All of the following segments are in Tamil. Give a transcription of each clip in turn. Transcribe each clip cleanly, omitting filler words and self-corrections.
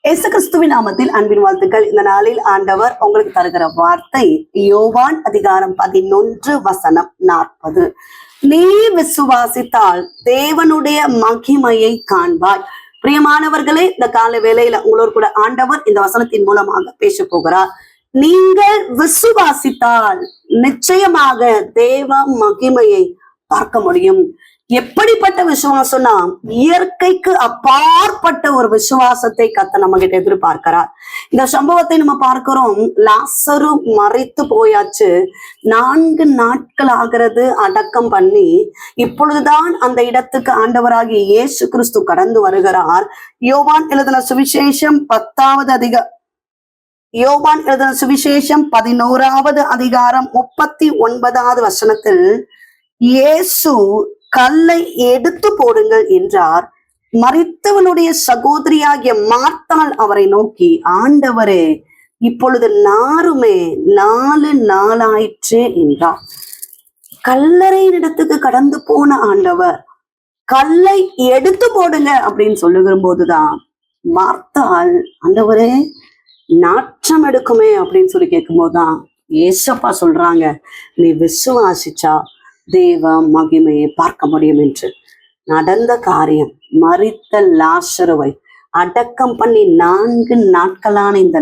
இயேசு கிறிஸ்துவின் நாமத்தில் அன்பின் வாழ்த்துக்கள். இந்த நாளில் ஆண்டவர் உங்களுக்கு தருகிற வார்த்தை யோவான் அதிகாரம் 11:40. நீ விசுவாசித்தால் தேவனுடைய மகிமையை காண்பாய். பிரியமானவர்களே, இந்த கால வேளையில உங்களோடு கூட ஆண்டவர் இந்த வசனத்தின் மூலமாக பேச போகிறார். நீங்கள் விசுவாசித்தால் நிச்சயமாக தேவ மகிமையை பார்க்க முடியும். எப்படிப்பட்ட விசுவாசம்னா, இயற்கைக்கு அப்பாற்பட்ட ஒரு விசுவாசத்தை கர்த்தர் நம்ம கிட்ட எதிர்பார்க்கிறார். இந்த சம்பவத்தை நம்ம பார்க்கிறோம். லாசரு மரித்து போயாச்சு, 4 நாட்கள் ஆகிறது அடக்கம் பண்ணி. இப்பொழுதுதான் அந்த இடத்துக்கு ஆண்டவராகிய இயேசு கிறிஸ்து கடந்து வருகிறார். யோவான் எழுதின சுவிசேஷம் 11வது அதிகாரம் 39வது வசனத்தில் இயேசு கல்லை எடுத்து போடுங்கள் என்றார். மரித்தவனுடைய சகோதரியாகிய மார்த்தாள் அவரை நோக்கி, ஆண்டவரே, இப்பொழுது நாருமே 4 நாளாயிற்று என்றார். கல்லறையின் இடத்துக்கு கடந்து போன ஆண்டவர் கல்லை எடுத்து போடுங்க அப்படின்னு சொல்லுகிற போதுதான் மார்த்தாள், ஆண்டவரே, நாற்றம் எடுக்குமே அப்படின்னு சொல்லி கேட்கும் போதுதான் ஏசப்பா சொல்றாங்க, நீ விசுவாசிச்சா தேவ மகிமையை பார்க்க முடியும் என்று. நடந்த காரியம், மரித்த லாசருவை அடக்கம் பண்ணி 4 நாட்களான இந்த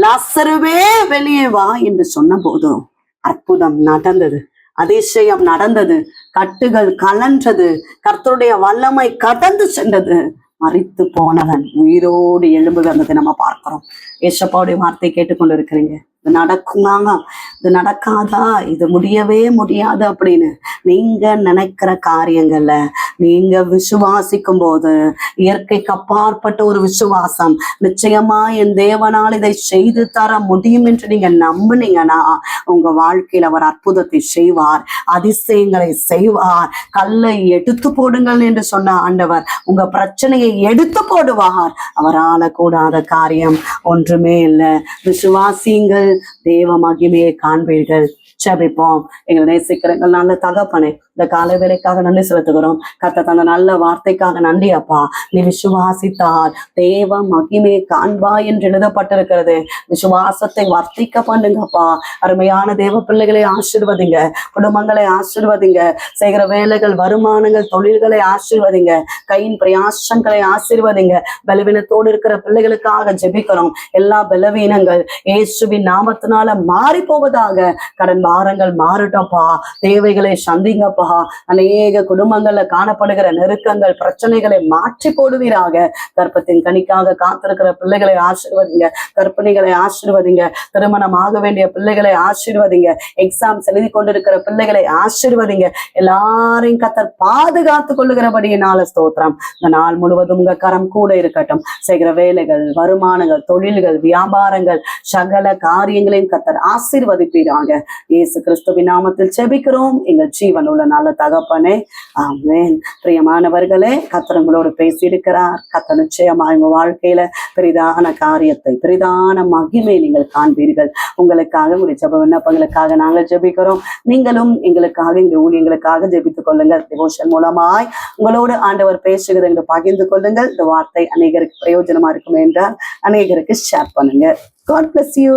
லாசருவே வெளியே வா என்று சொன்ன போதும் அற்புதம் நடந்தது, அதிசயம் நடந்தது, கட்டுகள் கலன்றது, கர்த்தருடைய வல்லமை கடந்து சென்றது. மரித்து போனவன் உயிரோடு எழும்புகிறதை நம்ம பார்க்கிறோம். ஏசப்பாவுடைய வார்த்தை கேட்டுக்கொண்டு இருக்கிறீங்க. இது நடக்குமாங்க, இது நடக்காதா, இது முடியவே முடியாது அப்படின்னு நீங்க நினைக்கிற காரியங்கள்ல நீங்க விசுவாசிக்கும் போது, இயற்கைக்கு அப்பாற்பட்ட ஒரு விசுவாசம், நிச்சயமா என் தேவனால் இதை செய்து தர முடியும் என்று நீங்க நம்புனீங்கன்னா உங்க வாழ்க்கையில் அவர் அற்புதத்தை செய்வார், அதிசயங்களை செய்வார். கல்லை எடுத்து போடுங்கள் என்று சொன்ன ஆண்டவர் உங்க பிரச்சனையை எடுத்து போடுவார். அவரால் கூடாத காரியம் ஒன்றுமே இல்லை. விசுவாசியுங்கள், தேவ மகிமையை காண்பீர்கள். ஜெபிப்போம். எங்களை நேசிக்கிறீர்கள் நல்ல தகப்பனே, இந்த காலை வேளைக்காக நன்றி செலுத்துகிறோம். கர்த்தர் தந்த நல்ல வார்த்தைக்காக நன்றி அப்பா. நீ விசுவாசித்தால் தேவ மகிமையை காண்பாய் என்று எழுதப்பட்டிருக்கிறது. விசுவாசத்தை வர்த்திக்க பண்ணுங்கப்பா. அருமையான தேவ பிள்ளைகளை ஆசீர்வதிங்க, குடும்பங்களை ஆசீர்வதிங்க, செய்கிற வேலைகள், வருமானங்கள், தொழில்களை ஆசீர்வதிங்க, கையின் பிரயாசங்களை ஆசீர்வதிங்க. பலவீனத்தோடு இருக்கிற பிள்ளைகளுக்காக ஜெபிக்கிறோம். எல்லா பலவீனங்கள் இயேசுவின் நாமத்தினால மாறி போவதாக. கடன் பாரங்கள் மாறட்டப்பா, தேவைகளை சந்திங்கப்பா. அநேக குடும்பங்கள்ல காணப்படுகிற நெருக்கங்கள், பிரச்சனைகளை மாற்றி போடுவீராக. கர்ப்பத்தின் கனிக்காக காத்திருக்கிற பிள்ளைகளை ஆசீர்வதிங்க, கர்ப்பிணிகளை ஆசீர்வதிங்க, திருமணம் ஆக வேண்டிய பிள்ளைகளை ஆசீர்வதிங்க, எக்ஸாம்ஸ் எழுதி கொண்டிருக்கிற பிள்ளைகளை ஆசீர்வதிங்க. எல்லாரையும் கர்த்தர் பாதுகாத்து கொள்ளுகிறபடியினால ஸ்தோத்திரம். இந்த நாள் முழுவதும் உங்க கரம் கூட இருக்கட்டும். செய்கிற வேலைகள், வருமானங்கள், தொழில்கள், வியாபாரங்கள், சகல காரியங்களையும் கர்த்தர் ஆசீர்வதிப்பீராக. இயேசு கிறிஸ்துவின் நாமத்தில் ஜெபிக்கிறோம் எங்கள் ஜீவன் உள்ள நல்ல தகப்பனே, ஆமென். பிரியமானவர்களே, கர்த்தர் உங்களோடு பேசியிருக்கிறார். கர்த்தர் நிச்சயமா உங்க வாழ்க்கையில பெரிதான காரியத்தை, பெரிதான மகிமை நீங்கள் காண்பீர்கள். உங்களுக்காக உங்களுடைய ஜெப விண்ணப்பங்களுக்காக நாங்கள் ஜெபிக்கிறோம். நீங்களும் எங்களுக்காக, எங்க ஊழியங்களுக்காக ஜெபித்துக் கொள்ளுங்கள். டிவோஷன் மூலமாய் உங்களோடு ஆண்டவர் பேசுகிறது என்று பகிர்ந்து கொள்ளுங்கள். இந்த வார்த்தை அநேகருக்கு பிரயோஜனமா இருக்கும் என்றால் அநேகருக்கு ஷேர் பண்ணுங்க. God bless you.